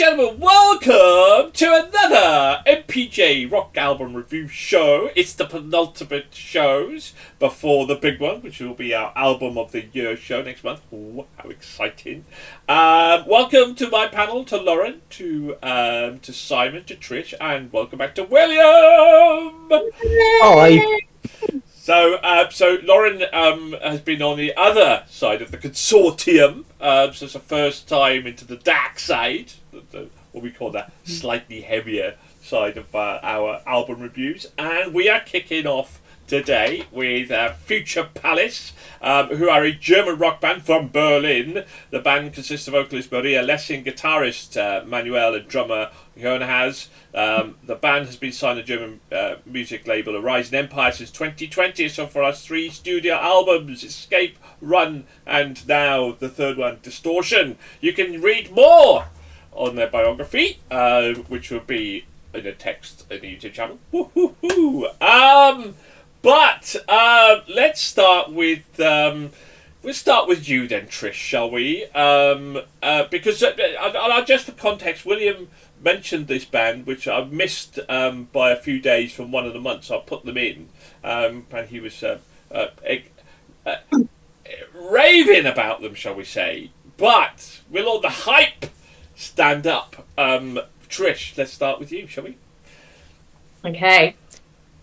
gentlemen, welcome to another MPJ rock album review show. It's the penultimate shows before the big one, which will be our album of the year show next month. Ooh, how exciting. Welcome to my panel, to Lauren, to Simon, to Trish, and welcome back to William. Hi. So Lauren has been on the other side of the consortium. So it's the first time into the dark side, what we call that slightly heavier side of our album reviews. And we are kicking off today with Future Palace, who are a German rock band from Berlin. The band consists of vocalist Maria Lessing, guitarist Manuel, and drummer Johannes. The band has been signed to German music label Rising Empire since 2020, so for us 3 studio albums, Escape, Run, and now the third one, Distortion. You can read more on their biography, which will be in a text in the YouTube channel. Woo-hoo-hoo. But let's start with we'll start with you then, Trish, shall we? Because just for context, William mentioned this band, which I missed by a few days from one of the months. I put them in, and he was raving about them, shall we say? But will all the hype stand up? Trish, let's start with you, shall we? Okay.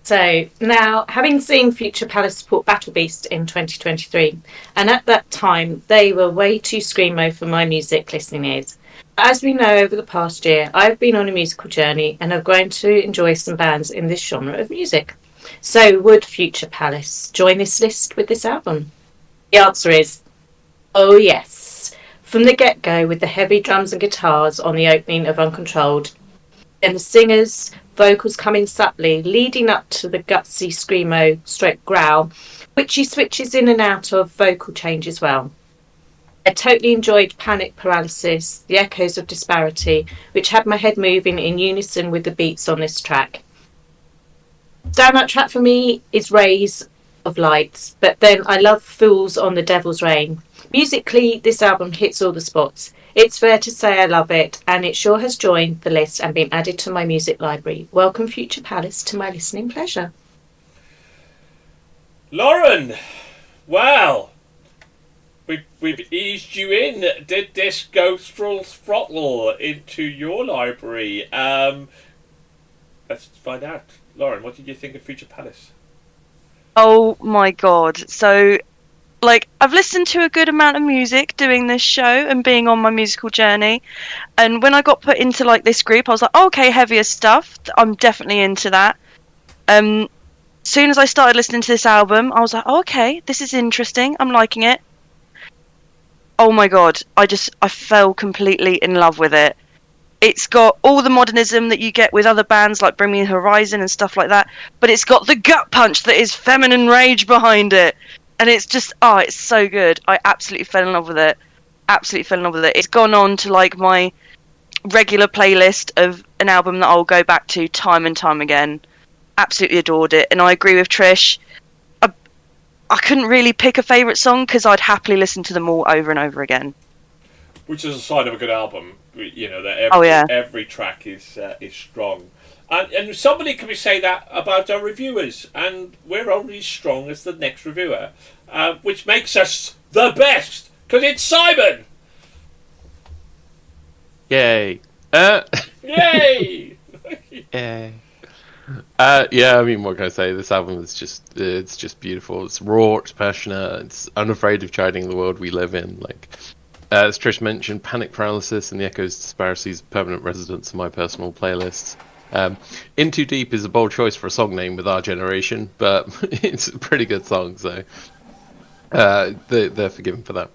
So now, having seen Future Palace support Battle Beast in 2023, and at that time they were way too screamo for my music listening ears. As we know, over the past year, I've been on a musical journey and have grown to enjoy some bands in this genre of music. So would Future Palace join this list with this album? The answer is, oh yes. From the get-go, with the heavy drums and guitars on the opening of Uncontrolled, and the singers' vocals coming subtly, leading up to the gutsy screamo stroke growl, which he switches in and out of vocal change as well. I totally enjoyed Panic Paralysis, the echoes of disparity, which had my head moving in unison with the beats on this track. Standout track for me is Rays of Lights, but then I love Fools on the Devil's Reign. Musically, this album hits all the spots. It's fair to say I love it, and it sure has joined the list and been added to my music library. Welcome, Future Palace, to my listening pleasure. Lauren, well, we've eased you in. Did this go full throttle into your library? Let's find out. Lauren, what did you think of Future Palace? Oh my god. So, I've listened to a good amount of music doing this show and being on my musical journey. And when I got put into, this group, I was like, oh, okay, heavier stuff. I'm definitely into that. Soon as I started listening to this album, I was like, oh, okay, this is interesting. I'm liking it. Oh my god. I fell completely in love with it. It's got all the modernism that you get with other bands like Bring Me Horizon and stuff like that. But it's got the gut punch that is feminine rage behind it. And it's just, it's so good. I absolutely fell in love with it. It's gone on to my regular playlist of an album that I'll go back to time and time again. Absolutely adored it. And I agree with Trish. I couldn't really pick a favourite song because I'd happily listen to them all over and over again. Which is a sign of a good album. You know, that every track is strong. And somebody could say that about our reviewers, and we're only as strong as the next reviewer, which makes us the best, because it's Simon! Yay. Yay! Yay. Yeah, I mean, what can I say? This album is just beautiful. It's raw, it's passionate, it's unafraid of chiding the world we live in. As Trish mentioned, Panic Paralysis and the Echoes Disparities permanent residents of my personal playlists. In Too Deep is a bold choice for a song name with our generation, but it's a pretty good song, so they're forgiven for that.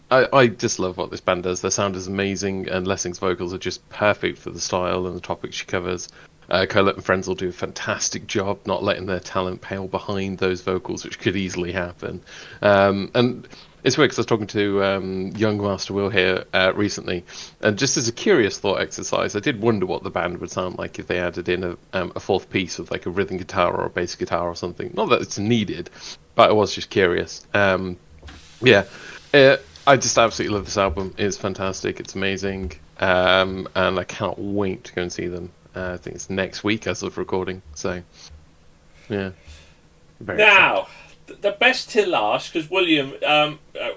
I just love what this band does. Their sound is amazing, and Lessing's vocals are just perfect for the style and the topics she covers. Kohlert and Frenzel do a fantastic job not letting their talent pale behind those vocals, which could easily happen. And it's weird because I was talking to young Master Will here recently, and just as a curious thought exercise, I did wonder what the band would sound like if they added in a fourth piece of a rhythm guitar or a bass guitar or something. Not that it's needed, but I was just curious. I just absolutely love this album. It's fantastic. It's amazing. and I cannot wait to go and see them. I think it's next week as of recording. So, yeah. Very Now, the best till last, because William,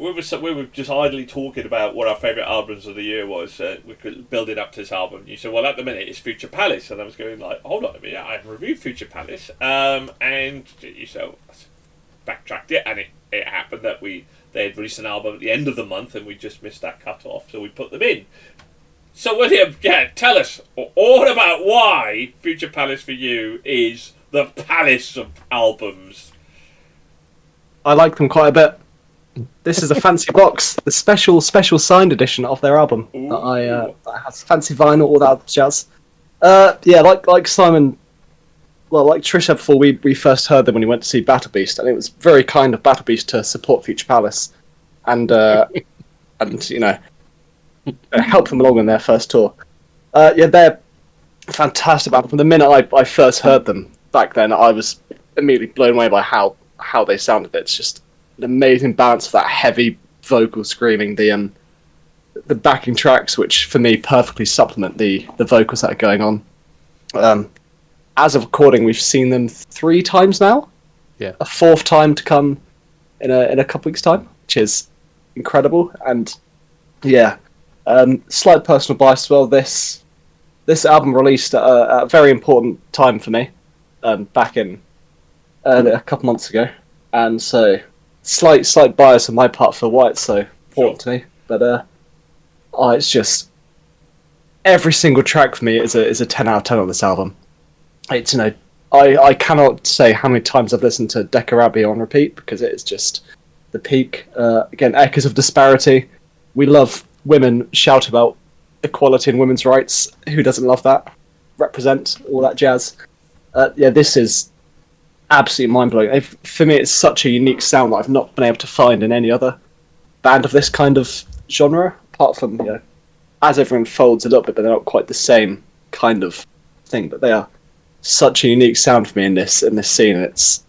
we were just idly talking about what our favourite albums of the year was. We could build it up to this album. You said, well, at the minute it's Future Palace, and I was going like, hold on a minute, I haven't reviewed Future Palace, and you said, backtracked it, and it happened that they had released an album at the end of the month, and we just missed that cut off, so we put them in. So William, tell us all about why Future Palace for you is the palace of albums. I like them quite a bit. This is a fancy box, the special signed edition of their album. That has fancy vinyl, all that jazz. Like Simon, well, like Trish said before, we first heard them when we went to see Battle Beast, and it was very kind of Battle Beast to support Future Palace, and help them along on their first tour. They're fantastic. From the minute I first heard them back then, I was immediately blown away by how they sounded. It's just an amazing balance of that heavy vocal screaming, the backing tracks, which for me perfectly supplement the vocals that are going on. As of recording, we've seen them 3 times now. Yeah. A 4th time to come in a couple weeks' time, which is incredible. And slight personal bias as well. This album released at a very important time for me, back in a couple months ago, and so slight bias on my part for why it's so important to me. But it's just every single track for me is a 10 out of 10 on this album. It's I cannot say how many times I've listened to Decarabia on repeat, because it's just the peak. Again, echoes of disparity. We love women shout about equality and women's rights. Who doesn't love that? Represent all that jazz. This is absolutely mind-blowing. For me, it's such a unique sound that I've not been able to find in any other band of this kind of genre, apart from, as everyone folds a little bit, but they're not quite the same kind of thing. But they are such a unique sound for me in this scene. And it's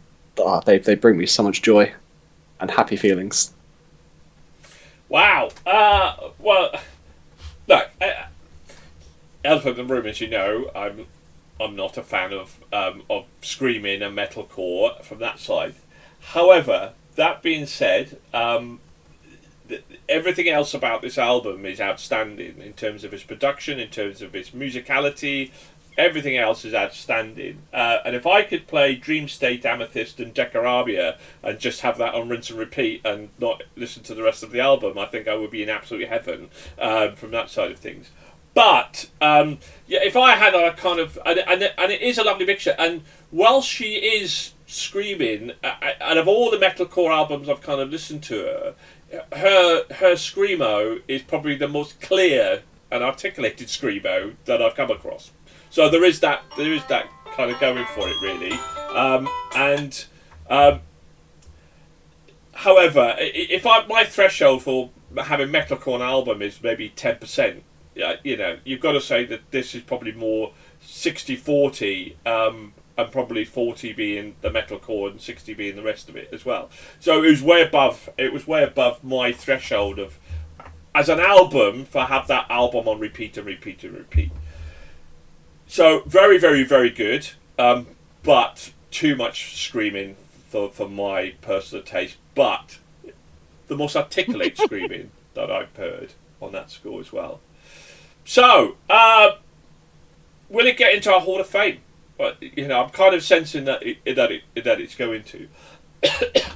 they bring me so much joy and happy feelings. Wow. Well, look, elephant in the room, as you know, I'm not a fan of screaming and metalcore from that side. However, that being said, everything else about this album is outstanding in terms of its production, in terms of its musicality. Everything else is outstanding. And if I could play Dream State, Amethyst and Decarabia and just have that on rinse and repeat and not listen to the rest of the album, I think I would be in absolute heaven from that side of things. But if I had a kind of, and it is a lovely mixture, and while she is screaming, out of all the metalcore albums I've kind of listened to her screamo is probably the most clear and articulated screamo that I've come across. So there is that kind of going for it, really. However, if my threshold for having metalcore on an album is maybe 10%. You've got to say that this is probably more 60-40, and probably 40 being the metalcore and 60 being the rest of it as well. So it was way above my threshold of, as an album, for have that album on repeat and repeat and repeat. So very, very, very good, but too much screaming for my personal taste. But the most articulate screaming that I've heard on that score as well. So, will it get into our Hall of Fame? But I'm kind of sensing that it's going to.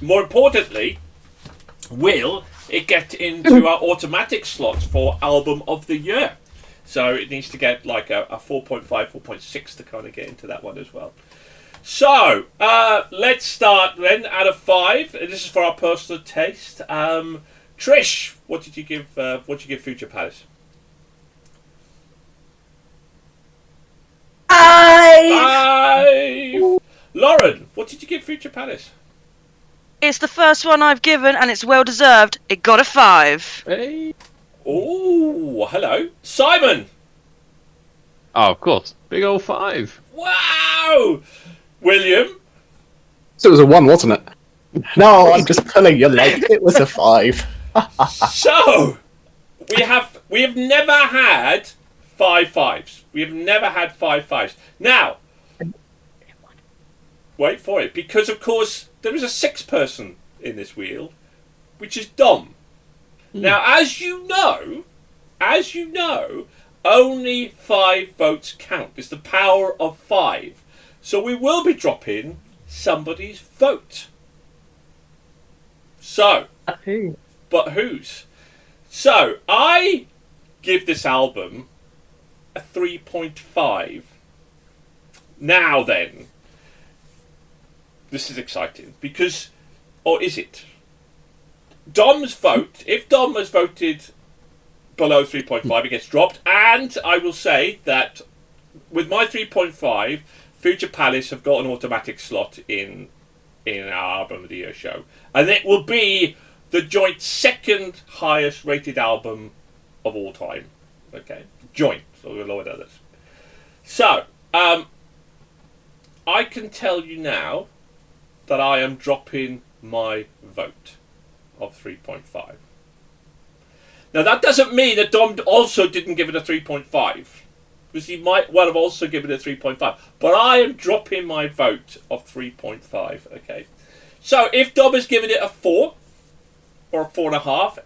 More importantly, will it get into our automatic slots for Album of the Year? So it needs to get like a 4.5, 4.6 to kind of get into that one as well. So let's start then out of 5. This is for our personal taste. Trish, what did you give Future Palace? 5. Lauren, what did you give Future Palace? It's the first one I've given, and it's well deserved. It got a 5. Hey. Oh, hello, Simon. Oh, of course, big old 5. Wow, William. So it was a 1, wasn't it? No, I'm just pulling your leg. It was a 5. So, we have never had 5 fives. We have never had 5 fives. Now, wait for it, because of course there is a 6th person in this wheel, which is Dom. Now, as you know, only 5 votes count. It's the power of 5. So we will be dropping somebody's vote. So, but whose? So, I give this album a 3.5. Now then, this is exciting because, or is it? Dom's vote, if Dom has voted below 3.5, it gets dropped. And I will say that with my 3.5, Future Palace have got an automatic slot in our Album of the Year show. And it will be the joint 2nd highest rated album of all time. Okay? Joint. So we'll lower others. So, I can tell you now that I am dropping my vote of 3.5. Now that doesn't mean that Dom also didn't give it a 3.5, because he might well have also given it a 3.5. But I am dropping my vote of 3.5. Okay. So if Dom has given it a 4 or a 4.5,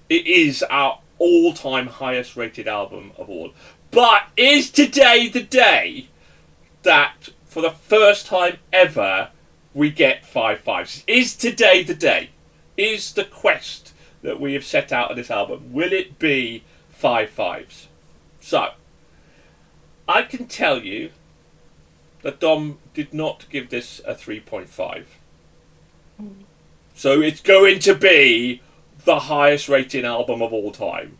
it is our all-time highest rated album of all. But is today the day that for the first time ever we get 5 fives? Is today the day? Is the quest that we have set out on this album, will it be 5 fives? So, I can tell you that Dom did not give this a 3.5. So it's going to be the highest rating album of all time.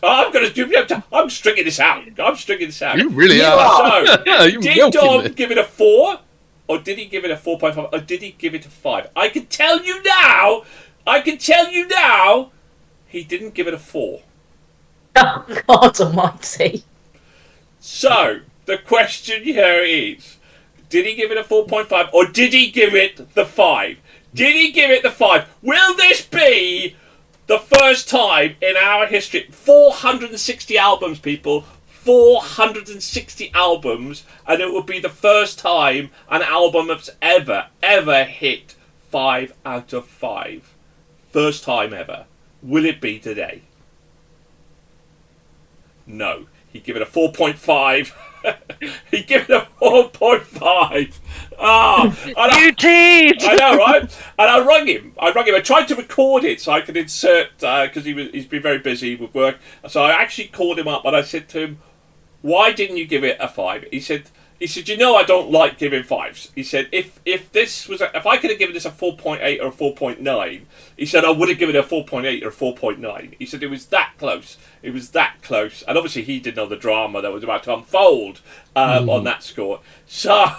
I'm stringing this out. You really are. So, You're did Dom milking it. give it a 4? Or did he give it a 4.5? Or did he give it a 5? I can tell you now, he didn't give it a 4. Oh, God almighty. So, the question here is, did he give it a 4.5 or did he give it the 5? Did he give it the 5? Will this be the first time in our history? 460 albums, people. 460 albums, and it will be the first time an album has ever hit 5 out of 5. First time ever. Will it be today? No. He gave it a 4.5. He gave it a 4.5. You teased! I know, right? And I rung him. I tried to record it so I could insert, because he's been very busy with work. So I actually called him up and I said to him, why didn't you give it a 5? He said, you know, I don't like giving 5s. He said, if I could have given this a 4.8 or a 4.9, he said, I would have given it a 4.8 or a 4.9. He said, it was that close. And obviously he didn't know the drama that was about to unfold on that score. So,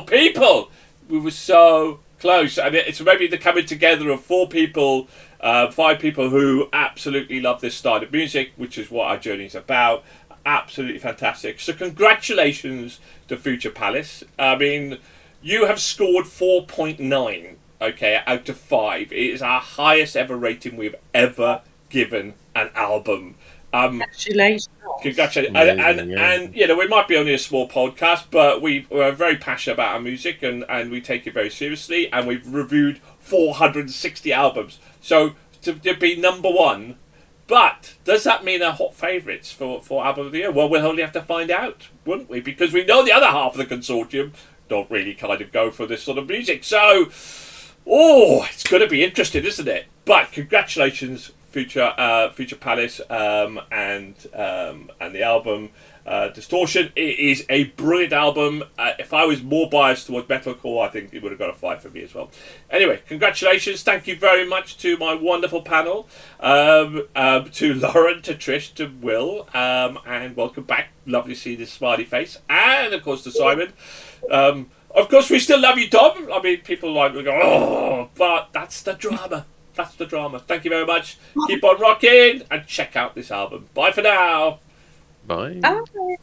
people, we were so close. And it's maybe the coming together of 5 people who absolutely love this style of music, which is what our journey is about. Absolutely fantastic. So congratulations to Future Palace. I mean, you have scored 4.9, okay, out of 5. It is our highest ever rating we've ever given an album. Congratulations. And you know, we might be only a small podcast, but we're very passionate about our music and we take it very seriously, and we've reviewed 460 albums. So to be number 1. But does that mean they're hot favourites for Album of the Year? Well, we'll only have to find out, wouldn't we? Because we know the other half of the consortium don't really kind of go for this sort of music. So, it's going to be interesting, isn't it? But congratulations, Future Palace, and the album Distortion. It is a brilliant album. If I was more biased towards metalcore, I think it would have got a 5 for me as well. Anyway, congratulations. Thank you very much to my wonderful panel, to Lauren, to Trish, to Will, and welcome back. Lovely to see this smiley face. And, of course, to Simon. Of course, we still love you, Tom. I mean, people like to go, but that's the drama. That's the drama. Thank you very much. Keep on rocking and check out this album. Bye for now. Bye. Okay.